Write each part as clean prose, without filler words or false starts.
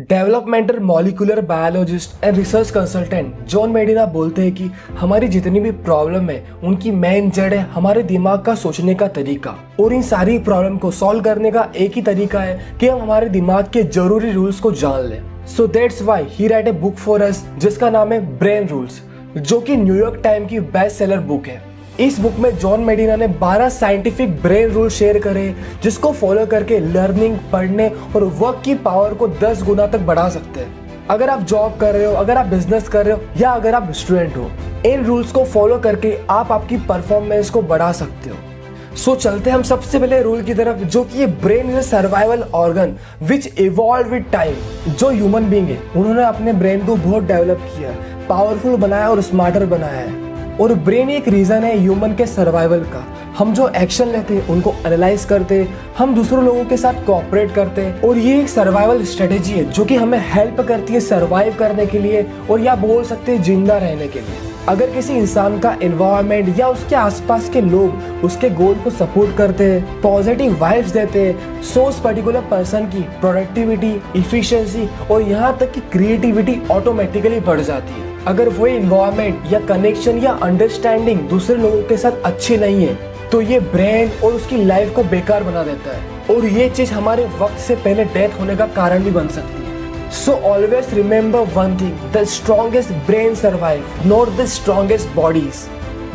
Developmental molecular biologist and research consultant John मेडिना बोलते हैं कि हमारी जितनी भी प्रॉब्लम है उनकी मेन जड़ है हमारे दिमाग का सोचने का तरीका। और इन सारी प्रॉब्लम को सॉल्व करने का एक ही तरीका है कि हम हमारे दिमाग के जरूरी रूल्स को जान लें। So that's why he right a book for us जिसका नाम है ब्रेन रूल्स, जो कि न्यूयॉर्क टाइम की बेस्ट सेलर बुक है। इस बुक में जॉन मेडिना ने 12 साइंटिफिक ब्रेन रूल शेयर करे जिसको फॉलो करके लर्निंग, पढ़ने और वर्क की पावर को 10 गुना तक बढ़ा सकते हैं। अगर आप जॉब कर रहे हो, अगर आप बिजनेस कर रहे हो या अगर आप स्टूडेंट हो, इन रूल्स को फॉलो करके आप आपकी परफॉर्मेंस को बढ़ा सकते हो। सो चलते हम सबसे पहले रूल की तरफ, जो कि ये brain is a survival organ which evolve with time. जो ह्यूमन बीइंग है उन्होंने अपने ब्रेन को बहुत डेवलप किया, पावरफुल बनाया और स्मार्टर बनाया है। और ब्रेन एक रीजन है ह्यूमन के सर्वाइवल का। हम जो एक्शन लेते हैं उनको एनालाइज करते हैं, हम दूसरों लोगों के साथ कोऑपरेट करते हैं और ये एक सर्वाइवल स्ट्रेटेजी है जो कि हमें हेल्प करती है सर्वाइव करने के लिए और या बोल सकते हैं जिंदा रहने के लिए। अगर किसी इंसान का एनवायरनमेंट या उसके आसपास के लोग उसके गोल को सपोर्ट करते हैं, पॉजिटिव वाइब्स देते हैं, सो उस पर्टिकुलर पर्सन की प्रोडक्टिविटी, इफिशिएंसी और यहाँ तक कि क्रिएटिविटी ऑटोमेटिकली बढ़ जाती है। अगर वही एनवायरनमेंट या कनेक्शन या अंडरस्टैंडिंग दूसरे लोगों के साथ अच्छी नहीं है तो ये ब्रेन और उसकी लाइफ को बेकार बना देता है और ये चीज हमारे वक्त से पहले डेथ होने का कारण भी बन सकती है। So always remember one thing, the strongest brain survive, not the strongest bodies.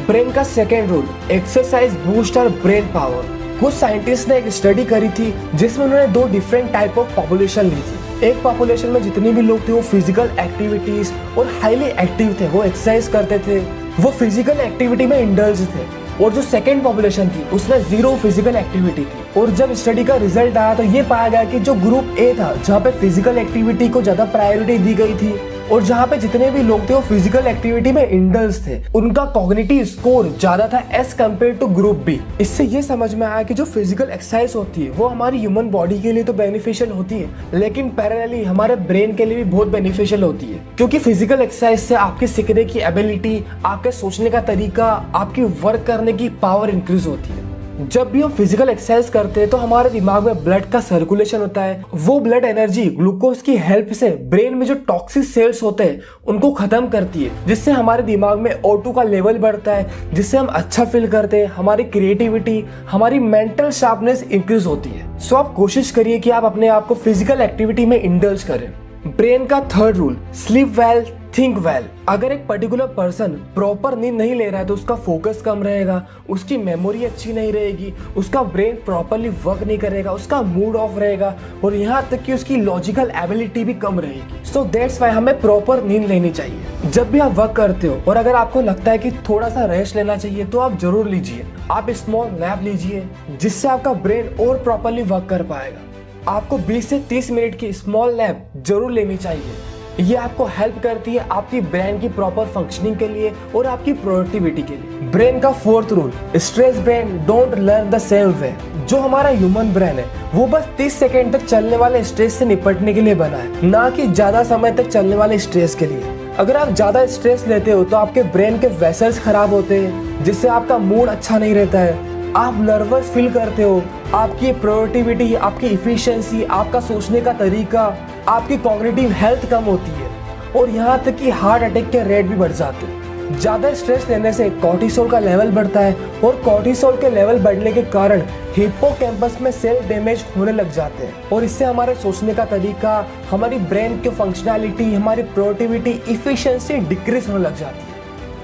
Brain का second rule, exercise boost our brain power. कुछ साइंटिस्ट ने एक स्टडी करी थी जिसमें उन्होंने 2 डिफरेंट टाइप ऑफ पॉपुलेशन ली थी। एक पॉपुलेशन में जितने भी लोग थे वो फिजिकल एक्टिविटीज और हाईली एक्टिव थे, वो एक्सरसाइज करते थे, वो फिजिकल एक्टिविटी में इंडल्ज थे। और जो सेकेंड पॉपुलेशन थी उसमें 0 फिजिकल एक्टिविटी थी। और जब स्टडी का रिजल्ट आया तो ये पाया गया कि जो ग्रुप ए था, जहाँ पे फिजिकल एक्टिविटी को ज्यादा प्रायोरिटी दी गई थी और जहाँ पे जितने भी लोग थे वो फिजिकल एक्टिविटी में इंडल्ज थे, उनका कॉग्निटिव स्कोर ज्यादा था as compare to group B. इससे ये समझ में आया कि जो फिजिकल एक्सरसाइज होती है वो हमारी ह्यूमन बॉडी के लिए तो बेनिफिशियल होती है, लेकिन पैरेलली हमारे ब्रेन के लिए भी बहुत बेनिफिशियल होती है। क्योंकि फिजिकल एक्सरसाइज से आपके सीखने की एबिलिटी, आपके सोचने का तरीका, आपकी वर्क करने की पावर इंक्रीज होती है। जब भी हम फिजिकल एक्सरसाइज करते हैं तो हमारे दिमाग में ब्लड का सर्कुलेशन होता है। वो ब्लड एनर्जी ग्लूकोज की हेल्प से ब्रेन में जो टॉक्सिक सेल्स होते हैं उनको खत्म करती है, जिससे हमारे दिमाग में O2 का लेवल बढ़ता है, जिससे हम अच्छा फील करते हैं, हमारी क्रिएटिविटी, हमारी मेंटल शार्पनेस इंक्रीज होती है। सो आप कोशिश करिए कि आप अपने आप को फिजिकल एक्टिविटी में इंडल्ज करें। ब्रेन का third rule, sleep well, think well. अगर एक पर्टिकुलर पर्सन प्रॉपर नींद नहीं ले रहा है तो उसका फोकस कम रहेगा, उसकी मेमोरी अच्छी नहीं रहेगी, उसका ब्रेन प्रॉपरली वर्क नहीं करेगा, उसका मूड ऑफ रहेगा और यहाँ तक कि उसकी लॉजिकल एबिलिटी भी कम रहेगी। सो दैट्स व्हाई हमें प्रॉपर नींद लेनी चाहिए। जब भी आप वर्क करते हो और अगर आपको लगता है कि थोड़ा सा रेस्ट लेना चाहिए तो आप जरूर लीजिए। आप स्मॉल नैप लीजिए जिससे आपका ब्रेन और प्रॉपरली वर्क कर पाएगा। आपको 20 से 30 मिनट की स्मॉल नैप जरूर लेनी चाहिए। ये आपको हेल्प करती है आपकी ब्रेन की प्रॉपर फंक्शनिंग के लिए और आपकी प्रोडक्टिविटी के लिए। ब्रेन का fourth rule, stress brain don't learn the same way. जो हमारा ह्यूमन ब्रेन है वो बस 30 सेकेंड तक चलने वाले स्ट्रेस से निपटने के लिए बना है, ना कि ज्यादा समय तक चलने वाले स्ट्रेस के लिए। अगर आप ज्यादा स्ट्रेस लेते हो तो आपके ब्रेन के वेसल्स खराब होते हैं, जिससे आपका मूड अच्छा नहीं रहता है, आप नर्वस फील करते हो, आपकी प्रोडक्टिविटी, आपकी इफिशिएंसी, आपका सोचने का तरीका, आपकी कॉग्निटिव हेल्थ कम होती है और यहाँ तक कि हार्ट अटैक के रेट भी बढ़ जाते हैं। ज्यादा स्ट्रेस लेने से कॉर्टिसोल का लेवल बढ़ता है और कॉर्टिसोल के लेवल बढ़ने के कारण हिप्पोकैम्पस में सेल डैमेज होने लग जाते हैं और इससे हमारे सोचने का तरीका, हमारी ब्रेन की फंक्शनैलिटी, हमारी प्रोडक्टिविटी, इफिशिएंसी डिक्रीज होने लग जाती है।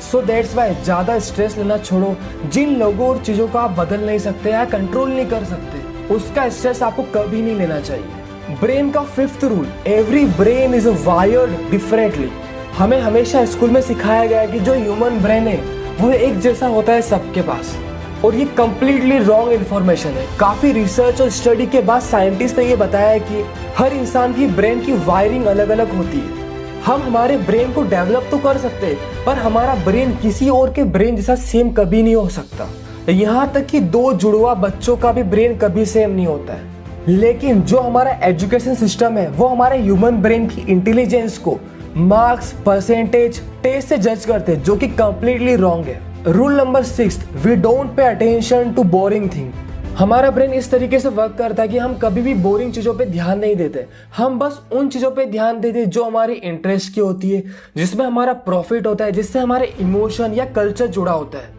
सो दैट्स वाई ज्यादा स्ट्रेस लेना छोड़ो। जिन लोगों और चीजों को आप बदल नहीं सकते या कंट्रोल नहीं कर सकते, उसका स्ट्रेस आपको कभी नहीं लेना चाहिए। ब्रेन का fifth rule, every brain is wired differently. हमें हमेशा स्कूल में सिखाया गया है कि जो ह्यूमन ब्रेन है वो एक जैसा होता है सबके पास, और ये कम्प्लीटली रॉन्ग इन्फॉर्मेशन है। काफी रिसर्च और स्टडी के बाद साइंटिस्ट ने ये बताया है कि हर इंसान की ब्रेन की वायरिंग अलग अलग होती है। हम हमारे ब्रेन को डेवलप तो कर सकते हैं पर हमारा ब्रेन किसी और के ब्रेन जैसा सेम कभी नहीं हो सकता। यहाँ तक कि 2 जुड़वा बच्चों का भी ब्रेन कभी सेम नहीं होता है। लेकिन जो हमारा एजुकेशन सिस्टम है वो हमारे ह्यूमन ब्रेन की इंटेलिजेंस को मार्क्स, परसेंटेज, टेस्ट से जज करते हैं, जो कि कंप्लीटली रॉन्ग है। Rule number 6, we don't pay attention to boring thing. हमारा ब्रेन इस तरीके से वर्क करता है कि हम कभी भी बोरिंग चीज़ों पे ध्यान नहीं देते। हम बस उन चीज़ों पे ध्यान देते जो हमारी इंटरेस्ट की होती है, जिसमें हमारा प्रॉफिट होता है, जिससे हमारे इमोशन या कल्चर जुड़ा होता है।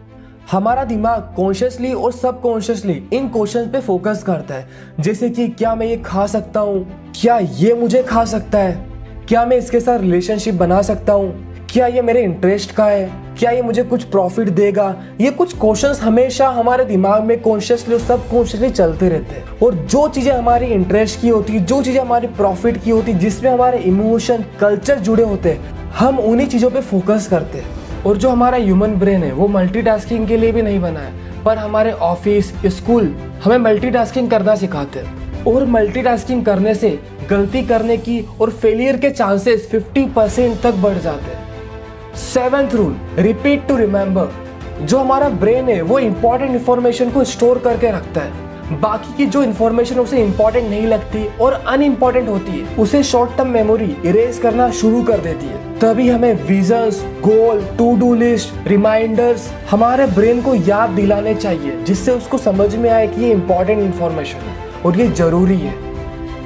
हमारा दिमाग कॉन्शियसली और सबकॉन्शियसली इन क्वेश्चंस पे फोकस करता है, जैसे कि क्या मैं ये खा सकता हूँ, क्या ये मुझे खा सकता है, क्या मैं इसके साथ रिलेशनशिप बना सकता हूँ, क्या ये मेरे इंटरेस्ट का है, क्या ये मुझे कुछ प्रॉफिट देगा। ये कुछ क्वेश्चंस हमेशा हमारे दिमाग में कॉन्शियसली और सबकॉन्शियसली चलते रहते हैं। और जो चीज़ें हमारी इंटरेस्ट की होती है, जो चीज़ें हमारी प्रॉफिट की होती है, जिसमें हमारे इमोशन कल्चर जुड़े होते हैं, हम उन्हीं चीज़ों पे फोकस करते हैं। और जो हमारा ह्यूमन ब्रेन है वो मल्टीटास्किंग के लिए भी नहीं बना है, पर हमारे ऑफिस स्कूल हमें मल्टीटास्किंग करना सिखाते हैं। और मल्टीटास्किंग करने से गलती करने की और फेलियर के चांसेस 50% तक बढ़ जाते हैं। 7th rule, repeat to remember. जो हमारा ब्रेन है वो इंपॉर्टेंट इंफॉर्मेशन को स्टोर करके रखता है। बाकी की जो इंफॉर्मेशन उसे इंपॉर्टेंट नहीं लगती और अनइम्पॉर्टेंट होती है, उसे शॉर्ट टर्म मेमोरी इरेज करना शुरू कर देती है। तभी हमें visions, goal, to do list, reminders हमारे ब्रेन को याद दिलाने चाहिए, जिससे उसको समझ में आए कि ये इंपॉर्टेंट इंफॉर्मेशन है और ये जरूरी है।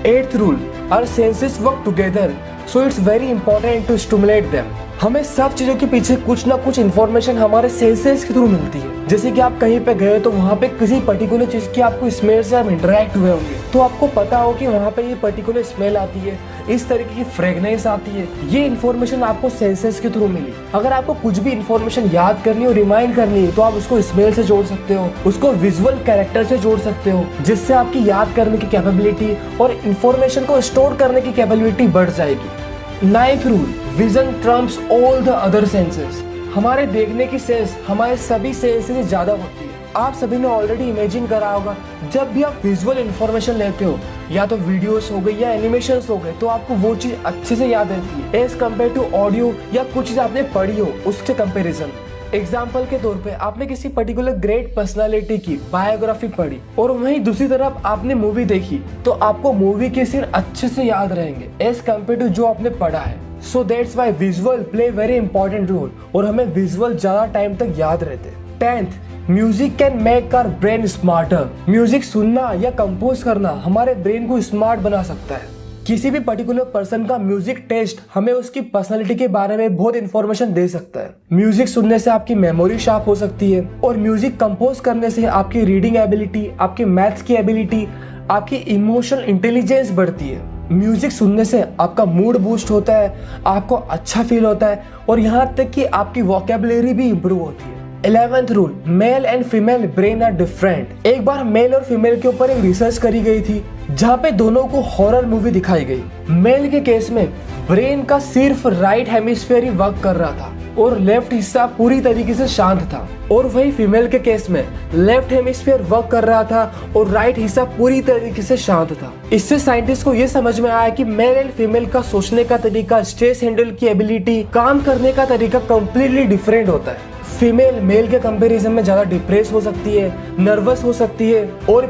8th rule, our senses work together so it's very important to stimulate them. हमें सब चीज़ों के पीछे कुछ ना कुछ इन्फॉर्मेशन हमारे सेंसेस के थ्रू मिलती है। जैसे कि आप कहीं पे गए तो वहाँ पे किसी पर्टिकुलर चीज़ की आपको स्मेल से आप इंटरेक्ट हुए होंगे, तो आपको पता हो कि वहाँ पे ये पर्टिकुलर स्मेल आती है, इस तरीके की फ्रेगनेंस आती है। ये इन्फॉर्मेशन आपको सेंसेस के थ्रू मिली। अगर आपको कुछ भी इन्फॉर्मेशन याद करनी हो, रिमाइंड करनी है, तो आप उसको स्मेल से जोड़ सकते हो, उसको विजुअल कैरेक्टर से जोड़ सकते हो, जिससे आपकी याद करने की कैपेबिलिटी और इन्फॉर्मेशन को स्टोर करने की कैपेबिलिटी बढ़ जाएगी। 9th rule, vision Trump's all the other senses. हमारे देखने की सेंस हमारे सभी सेंस से ज्यादा होती है। आप सभी ने ऑलरेडी इमेजिन करा होगा, जब भी आप विजुअल इंफॉर्मेशन लेते हो, या तो वीडियोस हो गई या एनिमेशंस हो गए, तो आपको वो चीज अच्छे से याद रहती है एज कम्पेयर टू ऑडियो या कुछ चीज आपने पढ़ी हो उसके कंपेरिजन। एग्जाम्पल के तौर पे आपने किसी पर्टिकुलर ग्रेट पर्सनालिटी की बायोग्राफी पढ़ी और वहीं दूसरी तरफ आपने मूवी देखी, तो आपको मूवी के सीन अच्छे से याद रहेंगे एज कम्पेयर टू जो आपने पढ़ा है। So that's why visual play very important role और हमें विजुअल ज्यादा टाइम तक याद रहते हैं। 10th, music can make our brain smarter. Music सुनना या कंपोज करना हमारे ब्रेन को स्मार्ट बना सकता है। किसी भी पर्टिकुलर पर्सन का म्यूजिक टेस्ट हमें उसकी पर्सनालिटी के बारे में बहुत इंफॉर्मेशन दे सकता है। म्यूजिक सुनने से आपकी मेमोरी शार्प हो सकती है और म्यूजिक कंपोज करने से आपकी रीडिंग एबिलिटी, आपकी मैथ्स की एबिलिटी, आपकी इमोशनल इंटेलिजेंस बढ़ती है। म्यूजिक सुनने से आपका मूड बूस्ट होता है, आपको अच्छा फील होता है और यहाँ तक कि आपकी वोकैबुलरी भी इम्प्रूव होती है। 11th rule, male and female brain are different. एक बार मेल और फीमेल के ऊपर एक रिसर्च करी गई थी, जहाँ पे दोनों को हॉरर मूवी दिखाई गई। मेल के केस में ब्रेन का सिर्फ राइट हेमिस्फीयर ही वर्क कर रहा था और लेफ्ट हिस्सा पूरी तरीके से शांत था, और वही फीमेल के केस में लेफ्ट हेमिस्फीयर वर्क कर रहा था और राइट हिस्सा पूरी तरीके से शांत था। इससे साइंटिस्ट को यह समझ में आया कि मेल एंड फीमेल का सोचने का तरीका, स्ट्रेस हैंडल की एबिलिटी, काम करने का तरीका कंप्लीटली डिफरेंट होता है। फीमेल मेल के कंपैरिजन में ज्यादा डिप्रेस हो सकती है, नर्वस हो सकती है और